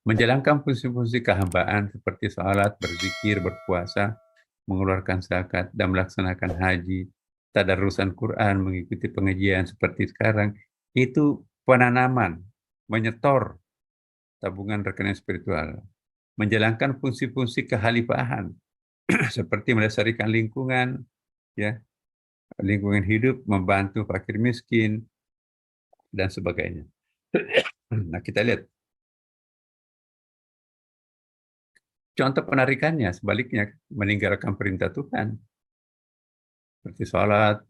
Menjalankan fungsi-fungsi kehambaan seperti salat, berzikir, berpuasa, mengeluarkan zakat, dan melaksanakan haji, tadarusan Quran, mengikuti pengajian seperti sekarang, itu penanaman, menyetor tabungan rekening spiritual. Menjalankan fungsi-fungsi kehalifahan, seperti melestarikan lingkungan, ya, lingkungan hidup, membantu fakir miskin, dan sebagainya. Nah, kita lihat contoh penarikannya, sebaliknya, meninggalkan perintah Tuhan, seperti sholat,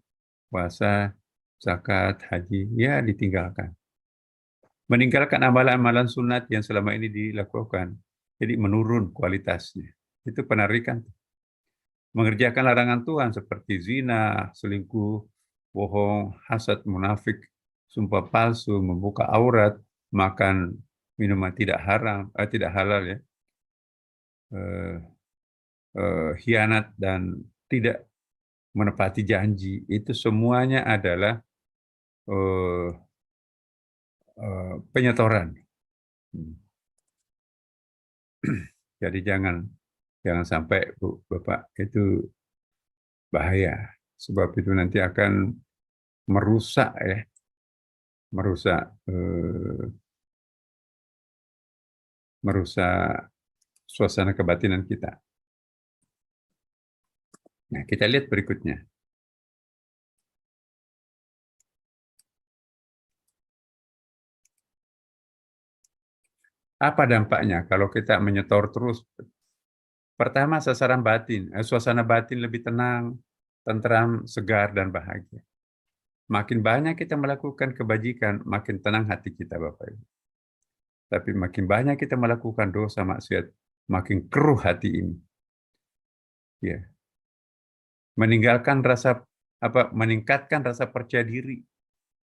puasa, zakat, haji, ya ditinggalkan. Meninggalkan amalan-amalan sunat yang selama ini dilakukan, jadi menurun kualitasnya. Itu penarikan. Mengerjakan larangan Tuhan seperti zina, selingkuh, bohong, hasad, munafik, sumpah palsu, membuka aurat, makan minuman tidak haram, tidak halal ya, eh, hianat dan tidak menepati janji, itu semuanya adalah eh, penyetoran. Jadi jangan sampai Bu, Bapak, itu bahaya. Sebab itu nanti akan merusak ya, merusak suasana kebatinan kita. Nah, kita lihat berikutnya. Apa dampaknya kalau kita menyetor terus? Pertama, sasaran batin, suasana batin lebih tenang, tentram, segar, dan bahagia. Makin banyak kita melakukan kebajikan, makin tenang hati kita, Bapak Ibu. Tapi makin banyak kita melakukan dosa maksiat, makin keruh hati ini. Ya, meningkatkan rasa percaya diri,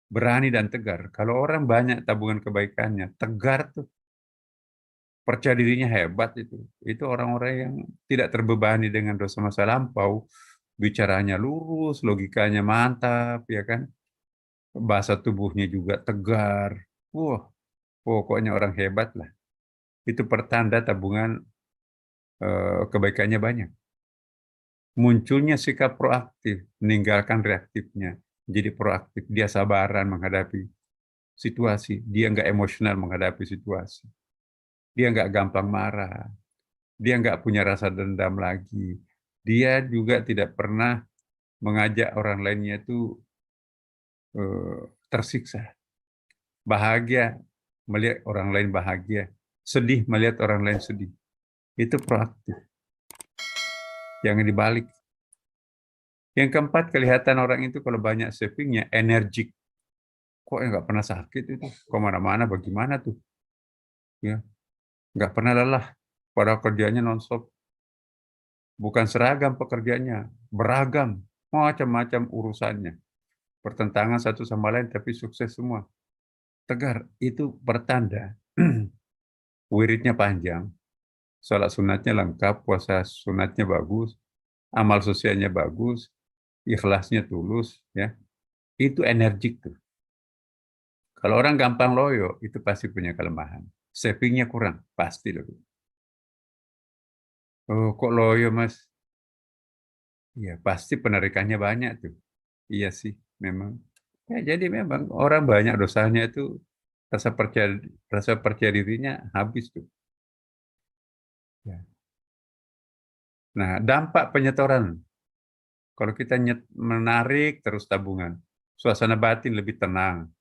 berani dan tegar. Kalau orang banyak tabungan kebaikannya, tegar tuh, percaya dirinya hebat itu. Itu orang-orang yang tidak terbebani dengan dosa masa lampau, bicaranya lurus, logikanya mantap, ya kan? Bahasa tubuhnya juga tegar. Wah, pokoknya orang hebat lah. Itu pertanda tabungan kebaikannya banyak. Munculnya sikap proaktif, meninggalkan reaktifnya, jadi proaktif. Dia sabaran menghadapi situasi, dia nggak emosional menghadapi situasi, dia nggak gampang marah, dia nggak punya rasa dendam lagi, dia juga tidak pernah mengajak orang lainnya itu tersiksa, bahagia melihat orang lain bahagia, sedih melihat orang lain sedih. Itu proaktif, jangan dibalik. Yang keempat, kelihatan orang itu kalau banyak savingnya, energik. Kok nggak pernah sakit itu? Kemana-mana bagaimana tuh? Ya, nggak pernah lelah. Pada kerjanya nonstop. Bukan seragam pekerjaannya, beragam, macam-macam urusannya. Pertentangan satu sama lain, tapi sukses semua. Tegar, itu pertanda. Wiridnya panjang, sholat sunatnya lengkap, puasa sunatnya bagus, amal sosialnya bagus, ikhlasnya tulus, ya. Itu energik tuh. Kalau orang gampang loyo, itu pasti punya kelemahan. Savingnya kurang, pasti loh. Oh, kok loyo, Mas? Iya, pasti penarikannya banyak tuh. Iya sih, memang. Ya, jadi memang orang banyak dosanya itu rasa percaya rasa percaya dirinya habis tuh. Ya. Nah, dampak penyetoran. Kalau kita menarik terus tabungan, suasana batin lebih tenang.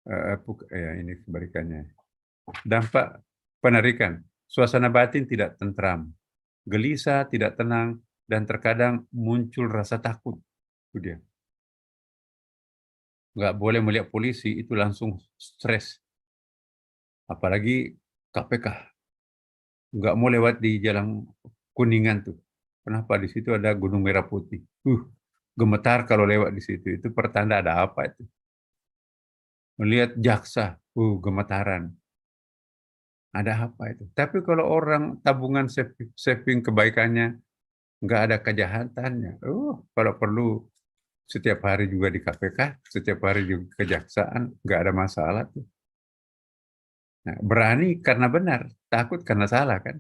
Ya, ini kebalikannya. Dampak penarikan, suasana batin tidak tentram, gelisah, tidak tenang, dan terkadang muncul rasa takut. Itu dia. Nggak boleh melihat polisi, itu langsung stres. Apalagi KPK. Nggak mau lewat di jalan Kuningan tuh. Kenapa? Di situ ada Gunung Merah Putih. Gemetar kalau lewat di situ. Itu pertanda ada apa itu. Melihat jaksa, gemetaran. Ada apa itu? Tapi kalau orang tabungan saving kebaikannya nggak ada kejahatannya. Kalau perlu setiap hari juga di KPK, setiap hari juga kejaksaan, nggak ada masalah tuh. Nah, berani karena benar, takut karena salah kan.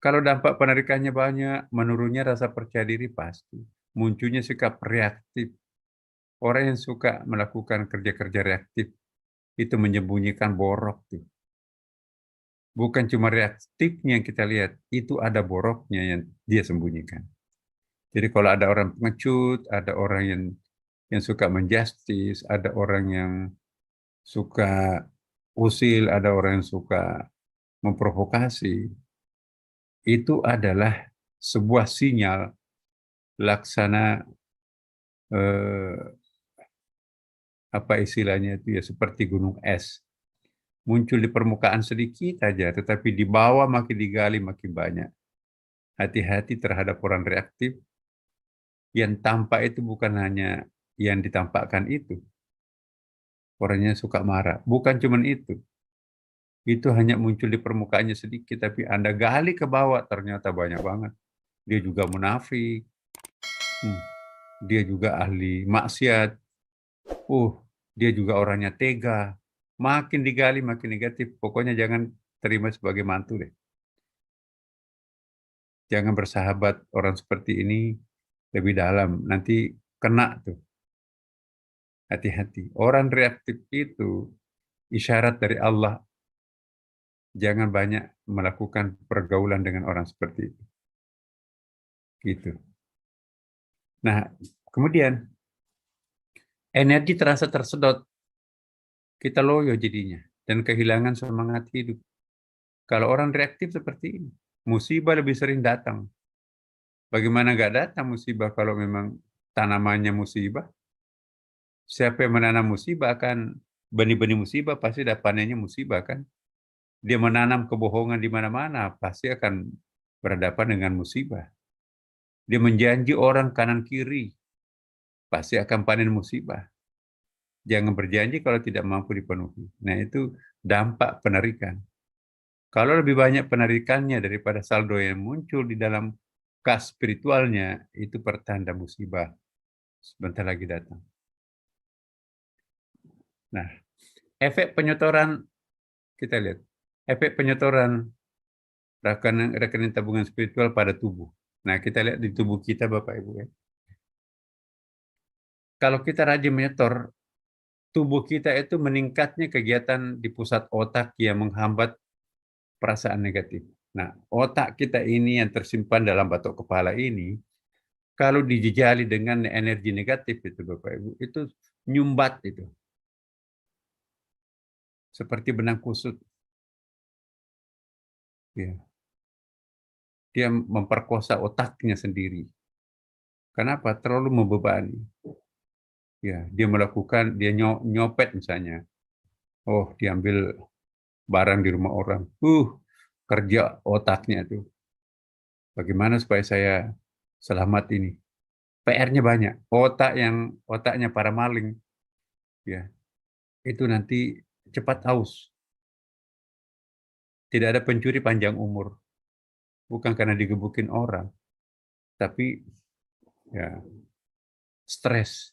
Kalau dampak penarikannya banyak, menurunnya rasa percaya diri pasti. Munculnya sikap reaktif. Orang yang suka melakukan kerja-kerja reaktif itu menyembunyikan borok tuh. Bukan cuma reaktifnya yang kita lihat, itu ada boroknya yang dia sembunyikan. Jadi kalau ada orang pengecut, ada orang yang suka menjustis, ada orang yang suka usil, ada orang yang suka memprovokasi, itu adalah sebuah sinyal laksana eh, apa istilahnya itu ya seperti gunung es muncul di permukaan sedikit aja, tetapi di bawah makin digali makin banyak. Hati-hati terhadap orang reaktif yang tampak itu bukan hanya yang ditampakkan itu. Orangnya suka marah. Bukan cuma itu. Itu hanya muncul di permukaannya sedikit, tapi Anda gali ke bawah ternyata banyak banget. Dia juga munafik. Dia juga ahli maksiat. Dia juga orangnya tega. Makin digali makin negatif. Pokoknya jangan terima sebagai mantu deh. Jangan bersahabat orang seperti ini lebih dalam. Nanti kena tuh. Hati-hati. Orang reaktif itu isyarat dari Allah. Jangan banyak melakukan pergaulan dengan orang seperti itu. Gitu. Nah, kemudian energi terasa tersedot. Kita loyo jadinya. Dan kehilangan semangat hidup. Kalau orang reaktif seperti ini, musibah lebih sering datang. Bagaimana nggak datang musibah kalau memang tanamannya musibah? Siapa yang menanam musibah akan benih-benih musibah pasti ada panennya musibah kan? Dia menanam kebohongan di mana-mana pasti akan berhadapan dengan musibah. Dia menjanji orang kanan kiri pasti akan panen musibah. Jangan berjanji kalau tidak mampu dipenuhi. Nah itu dampak penarikan. Kalau lebih banyak penarikannya daripada saldo yang muncul di dalam kas spiritualnya, itu pertanda musibah sebentar lagi datang. Nah, efek penyetoran, kita lihat. Efek penyetoran rekening tabungan spiritual pada tubuh. Nah, kita lihat di tubuh kita, Bapak Ibu. Ya. Kalau kita rajin menyetor, tubuh kita itu meningkatnya kegiatan di pusat otak yang menghambat perasaan negatif. Nah, otak kita ini yang tersimpan dalam batok kepala ini, kalau dijejali dengan energi negatif itu Bapak Ibu, itu nyumbat itu. Seperti benang kusut. Ya. Dia memperkosa otaknya sendiri. Kenapa? Terlalu membebani. Ya, dia melakukan, dia nyopet misalnya. Oh, diambil barang di rumah orang. Kerja otaknya tuh. Bagaimana supaya saya selamat ini? PR-nya banyak. Otaknya para maling, ya, itu nanti cepat aus. Tidak ada pencuri panjang umur. Bukan karena digebukin orang, tapi ya stres.